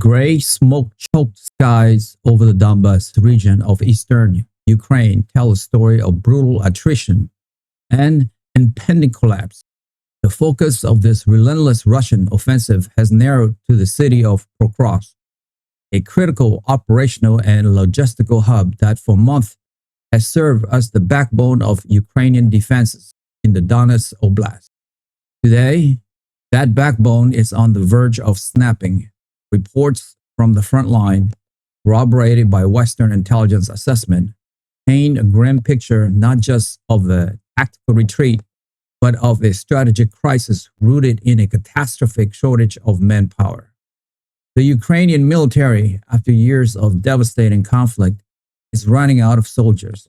gray, smoke-choked skies over the Donbas region of eastern Ukraine tell a story of brutal attrition and impending collapse. The focus of this relentless Russian offensive has narrowed to the city of Pokrovsk, a critical operational and logistical hub that for months has served as the backbone of Ukrainian defenses in the Donetsk Oblast. Today, that backbone is on the verge of snapping. Reports from the front line, corroborated by Western intelligence assessment, paint a grim picture not just of a tactical retreat, but of a strategic crisis rooted in a catastrophic shortage of manpower. The Ukrainian military, after years of devastating conflict, is running out of soldiers.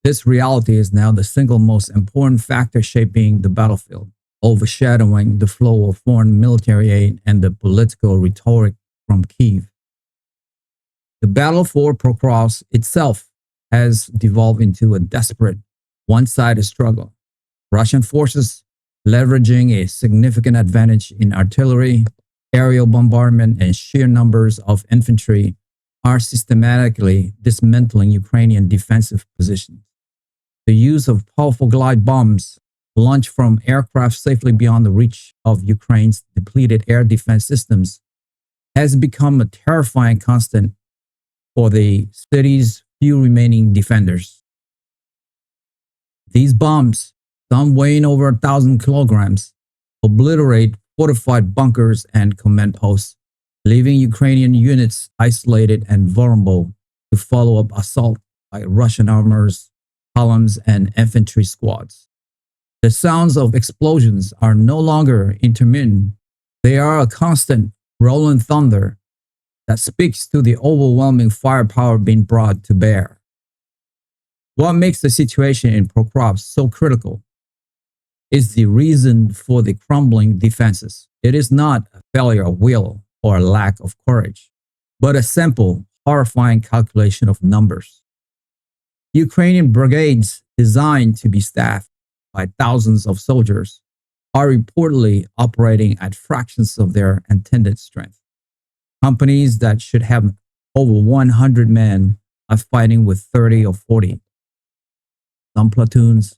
This reality is now the single most important factor shaping the battlefield, overshadowing the flow of foreign military aid and the political rhetoric from Kyiv. The battle for Pokrovsk itself has devolved into a desperate, one-sided struggle. Russian forces, leveraging a significant advantage in artillery, aerial bombardment, and sheer numbers of infantry, are systematically dismantling Ukrainian defensive positions. The use of powerful glide bombs launched from aircraft safely beyond the reach of Ukraine's depleted air defense systems has become a terrifying constant for the city's few remaining defenders. These bombs, some weighing over 1,000 kilograms, obliterate fortified bunkers and command posts, leaving Ukrainian units isolated and vulnerable to follow-up assault by Russian armors, columns, and infantry squads. The sounds of explosions are no longer intermittent. They are a constant rolling thunder that speaks to the overwhelming firepower being brought to bear. What makes the situation in Pokrovsk so critical is the reason for the crumbling defenses. It is not a failure of will or a lack of courage, but a simple, horrifying calculation of numbers. Ukrainian brigades designed to be staffed by thousands of soldiers are reportedly operating at fractions of their intended strength. Companies that should have over 100 men are fighting with 30 or 40. Some platoons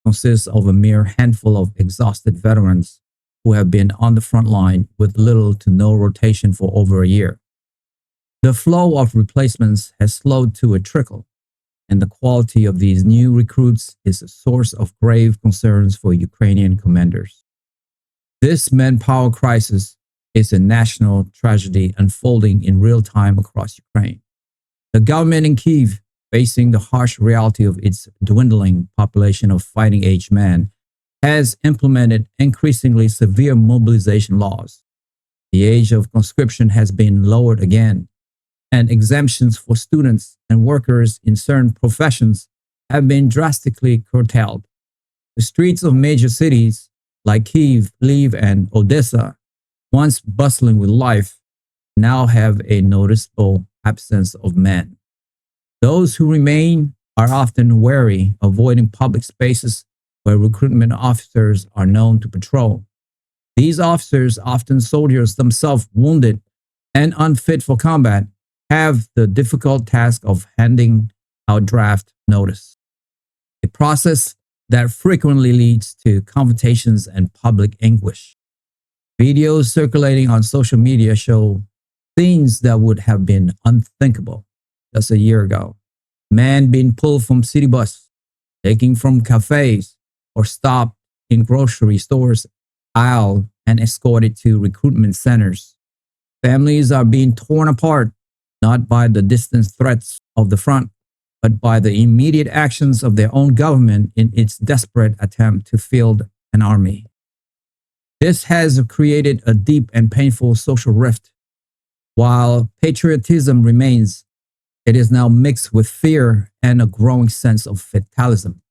consist of a mere handful of exhausted veterans who have been on the front line with little to no rotation for over a year. The flow of replacements has slowed to a trickle, and the quality of these new recruits is a source of grave concerns for Ukrainian commanders. This manpower crisis is a national tragedy unfolding in real time across Ukraine. The government in Kyiv, facing the harsh reality of its dwindling population of fighting-age men, has implemented increasingly severe mobilization laws. The age of conscription has been lowered again, and exemptions for students and workers in certain professions have been drastically curtailed. The streets of major cities like Kyiv, Lviv, and Odessa, once bustling with life, now have a noticeable absence of men. Those who remain are often wary, avoiding public spaces where recruitment officers are known to patrol. These officers, often soldiers themselves wounded and unfit for combat, have the difficult task of handing out draft notice, a process that frequently leads to confrontations and public anguish. Videos circulating on social media show scenes that would have been unthinkable just a year ago. Men being pulled from city bus, taken from cafes, or stopped in grocery stores aisle and escorted to recruitment centers. Families are being torn apart, not by the distant threats of the front, but by the immediate actions of their own government in its desperate attempt to field an army. This has created a deep and painful social rift. While patriotism remains, it is now mixed with fear and a growing sense of fatalism.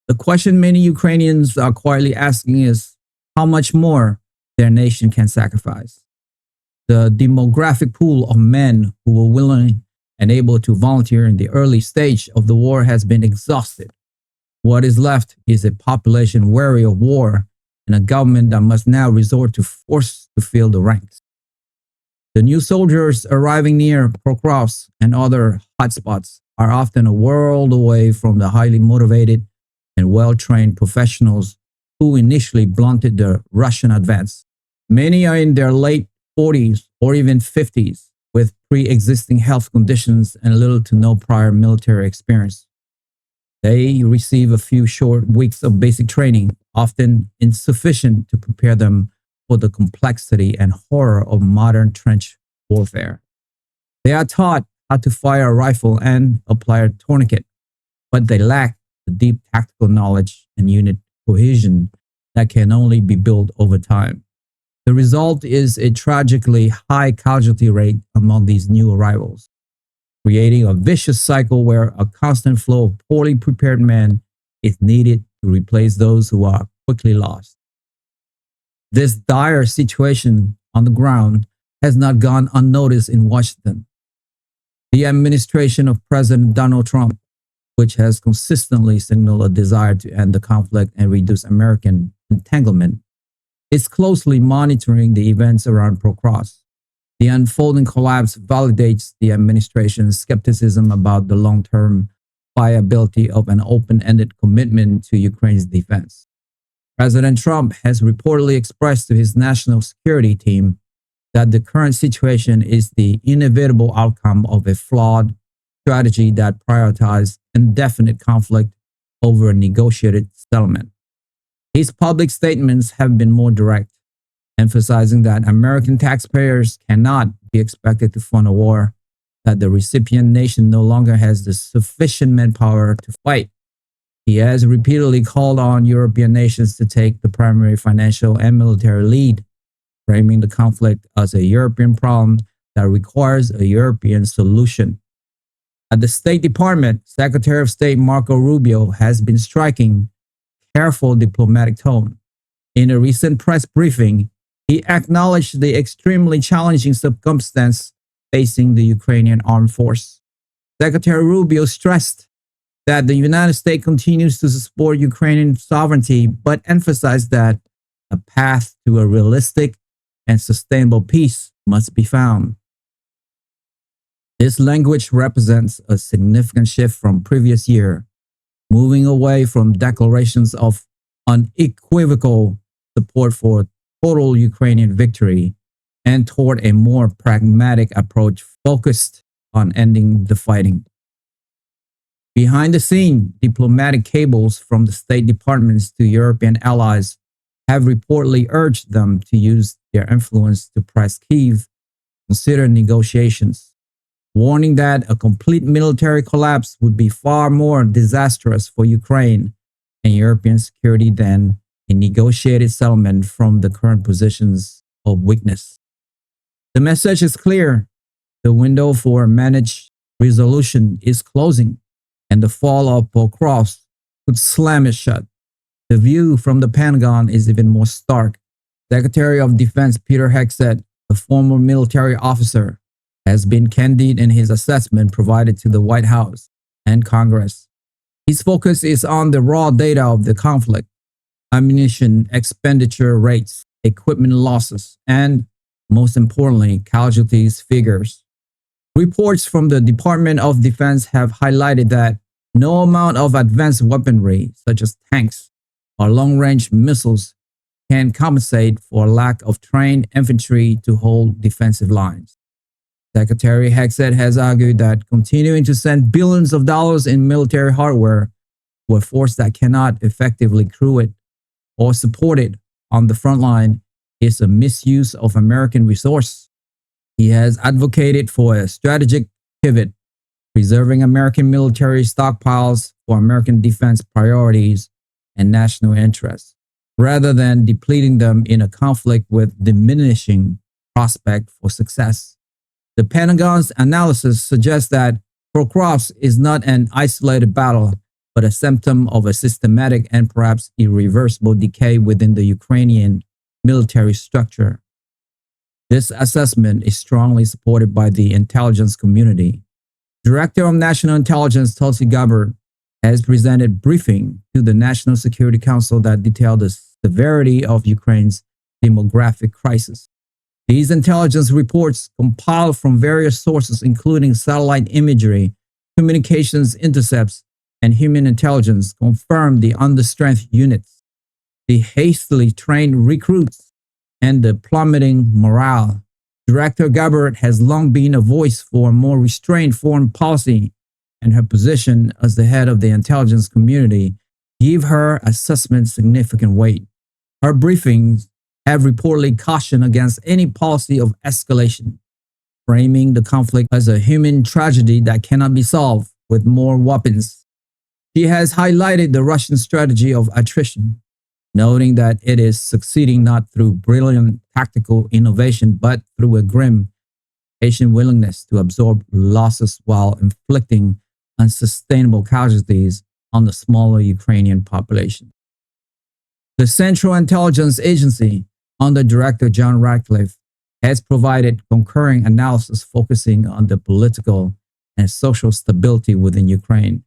The question many Ukrainians are quietly asking is how much more their nation can sacrifice. The demographic pool of men who were willing and able to volunteer in the early stage of the war has been exhausted. What is left is a population weary of war and a government that must now resort to force to fill the ranks. The new soldiers arriving near Pokrovsk and other hotspots are often a world away from the highly motivated and well-trained professionals who initially blunted the Russian advance. Many are in their late 40s or even 50s with pre-existing health conditions and little to no prior military experience. They receive a few short weeks of basic training, often insufficient to prepare them for the complexity and horror of modern trench warfare. They are taught how to fire a rifle and apply a tourniquet, but they lack the deep tactical knowledge and unit cohesion that can only be built over time. The result is a tragically high casualty rate among these new arrivals, creating a vicious cycle where a constant flow of poorly prepared men is needed to replace those who are quickly lost. This dire situation on the ground has not gone unnoticed in Washington. The administration of President Donald Trump, which has consistently signaled a desire to end the conflict and reduce American entanglement, is closely monitoring the events around Pokrovsk. The unfolding collapse validates the administration's skepticism about the long-term viability of an open-ended commitment to Ukraine's defense. President Trump has reportedly expressed to his national security team that the current situation is the inevitable outcome of a flawed strategy that prioritized indefinite conflict over a negotiated settlement. His public statements have been more direct, emphasizing that American taxpayers cannot be expected to fund a war that the recipient nation no longer has the sufficient manpower to fight. He has repeatedly called on European nations to take the primary financial and military lead, framing the conflict as a European problem that requires a European solution. At the State Department, Secretary of State Marco Rubio has been striking careful diplomatic tone. In a recent press briefing, he acknowledged the extremely challenging circumstance facing the Ukrainian armed force. Secretary Rubio stressed that the United States continues to support Ukrainian sovereignty, but emphasized that a path to a realistic and sustainable peace must be found. This language represents a significant shift from previous year, moving away from declarations of unequivocal support for total Ukrainian victory and toward a more pragmatic approach focused on ending the fighting. Behind the scene, diplomatic cables from the State Departments to European allies have reportedly urged them to use their influence to press Kyiv consider negotiations, warning that a complete military collapse would be far more disastrous for Ukraine and European security than a negotiated settlement from the current positions of weakness. The message is clear. The window for a managed resolution is closing, and the fall of Pokrovsk could slam it shut. The view from the Pentagon is even more stark. Secretary of Defense Peter Hegseth, a former military officer, has been candid in his assessment provided to the White House and Congress. His focus is on the raw data of the conflict, ammunition expenditure rates, equipment losses, and, most importantly, casualties figures. Reports from the Department of Defense have highlighted that no amount of advanced weaponry, such as tanks or long-range missiles, can compensate for a lack of trained infantry to hold defensive lines. Secretary Hegseth has argued that continuing to send billions of dollars in military hardware to a force that cannot effectively crew it or support it on the front line is a misuse of American resources. He has advocated for a strategic pivot, preserving American military stockpiles for American defense priorities and national interests, rather than depleting them in a conflict with diminishing prospect for success. The Pentagon's analysis suggests that Pokrovsk is not an isolated battle, but a symptom of a systematic and perhaps irreversible decay within the Ukrainian military structure. This assessment is strongly supported by the intelligence community. Director of National Intelligence Tulsi Gabbard has presented briefing to the National Security Council that detailed the severity of Ukraine's demographic crisis. These intelligence reports, compiled from various sources including satellite imagery, communications intercepts, and human intelligence, confirm the understrength units, the hastily trained recruits, and the plummeting morale. Director Gabbard has long been a voice for a more restrained foreign policy, and her position as the head of the intelligence community give her assessment significant weight. Her briefings have reportedly cautioned against any policy of escalation, framing the conflict as a human tragedy that cannot be solved with more weapons. She has highlighted the Russian strategy of attrition, noting that it is succeeding not through brilliant tactical innovation, but through a grim, patient willingness to absorb losses while inflicting unsustainable casualties on the smaller Ukrainian population. The Central Intelligence Agency, under Director John Ratcliffe, has provided concurring analysis focusing on the political and social stability within Ukraine.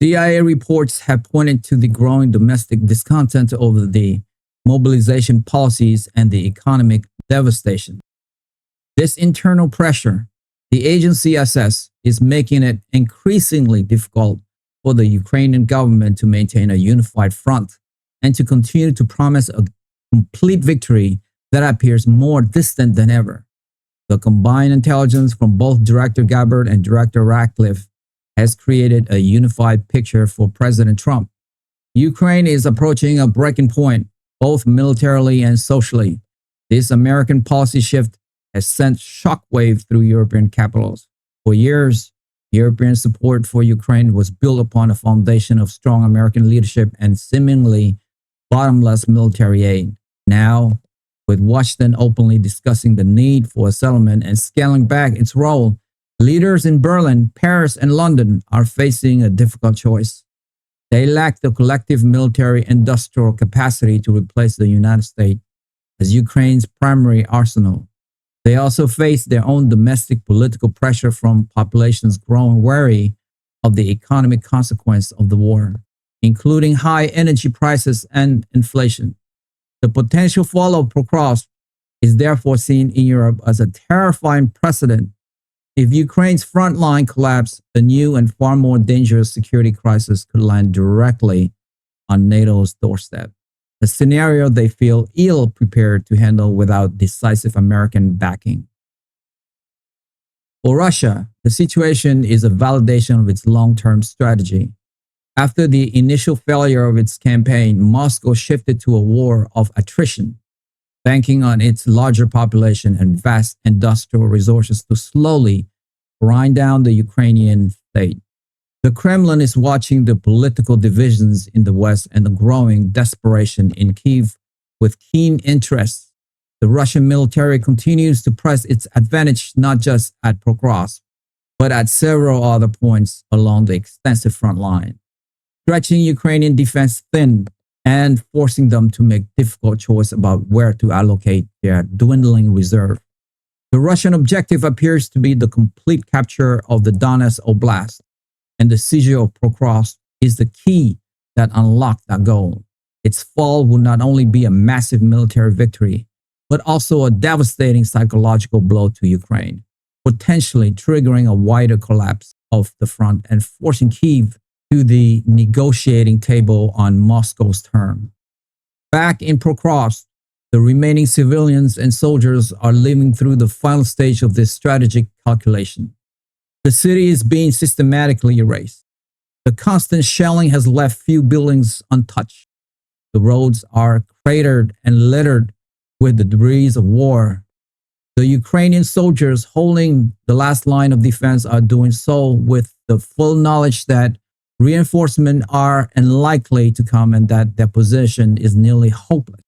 CIA reports have pointed to the growing domestic discontent over the mobilization policies and the economic devastation. This internal pressure, the agency assesses, is making it increasingly difficult for the Ukrainian government to maintain a unified front and to continue to promise a complete victory that appears more distant than ever. The combined intelligence from both Director Gabbard and Director Ratcliffe has created a unified picture for President Trump. Ukraine is approaching a breaking point, both militarily and socially. This American policy shift has sent shockwaves through European capitals. For years, European support for Ukraine was built upon a foundation of strong American leadership and seemingly bottomless military aid. Now, with Washington openly discussing the need for a settlement and scaling back its role, leaders in Berlin, Paris, and London are facing a difficult choice. They lack the collective military industrial capacity to replace the United States as Ukraine's primary arsenal. They also face their own domestic political pressure from populations growing wary of the economic consequence of the war, including high energy prices and inflation. The potential fall of Pokrovsk is therefore seen in Europe as a terrifying precedent. If Ukraine's front line collapses, a new and far more dangerous security crisis could land directly on NATO's doorstep, a scenario they feel ill prepared to handle without decisive American backing. For Russia, the situation is a validation of its long-term strategy. After the initial failure of its campaign, Moscow shifted to a war of attrition, banking on its larger population and vast industrial resources to slowly grind down the Ukrainian state. The Kremlin is watching the political divisions in the West and the growing desperation in Kyiv with keen interest. The Russian military continues to press its advantage not just at Pokrovsk, but at several other points along the extensive front line, stretching Ukrainian defense thin and forcing them to make difficult choices about where to allocate their dwindling reserve. The Russian objective appears to be the complete capture of the Donetsk Oblast, and the siege of Pokrovsk is the key that unlocked that goal. Its fall will not only be a massive military victory, but also a devastating psychological blow to Ukraine, potentially triggering a wider collapse of the front and forcing Kyiv to the negotiating table on Moscow's terms. Back in Pokrovsk, the remaining civilians and soldiers are living through the final stage of this strategic calculation. The city is being systematically erased. The constant shelling has left few buildings untouched. The roads are cratered and littered with the debris of war. The Ukrainian soldiers holding the last line of defense are doing so with the full knowledge that reinforcements are unlikely to come and that their position is nearly hopeless.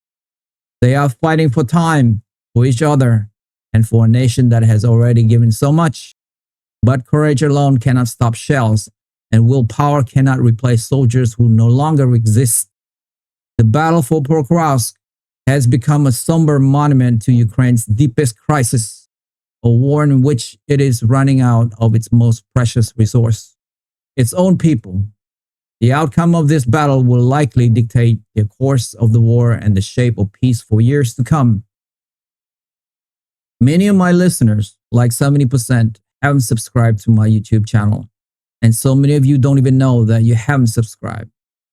They are fighting for time, for each other, and for a nation that has already given so much. But courage alone cannot stop shells, and willpower cannot replace soldiers who no longer exist. The battle for Pokrovsk has become a somber monument to Ukraine's deepest crisis, a war in which it is running out of its most precious resource, its own people. The outcome of this battle will likely dictate the course of the war and the shape of peace for years to come. Many of my listeners, like 70%, haven't subscribed to my YouTube channel. And so many of you don't even know that you haven't subscribed.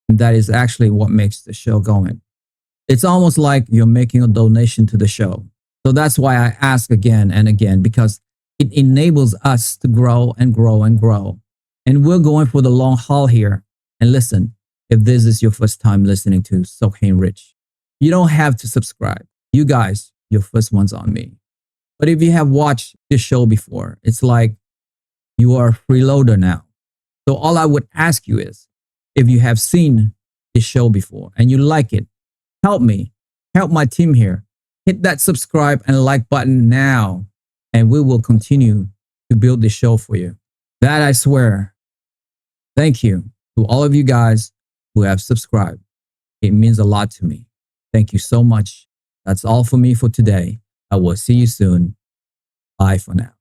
And that is actually what makes the show going. It's almost like you're making a donation to the show. So that's why I ask again and again, because it enables us to grow and grow and grow. And we're going for the long haul here. And listen, if this is your first time listening to Sohain Rich, you don't have to subscribe. You guys, your first one's on me. But if you have watched this show before, it's like you are a freeloader now. So all I would ask you is, if you have seen this show before and you like it, help me, help my team here. Hit that subscribe and like button now, and we will continue to build this show for you. That I swear. Thank you to all of you guys who have subscribed. It means a lot to me. Thank you so much. That's all for me for today. I will see you soon. Bye for now.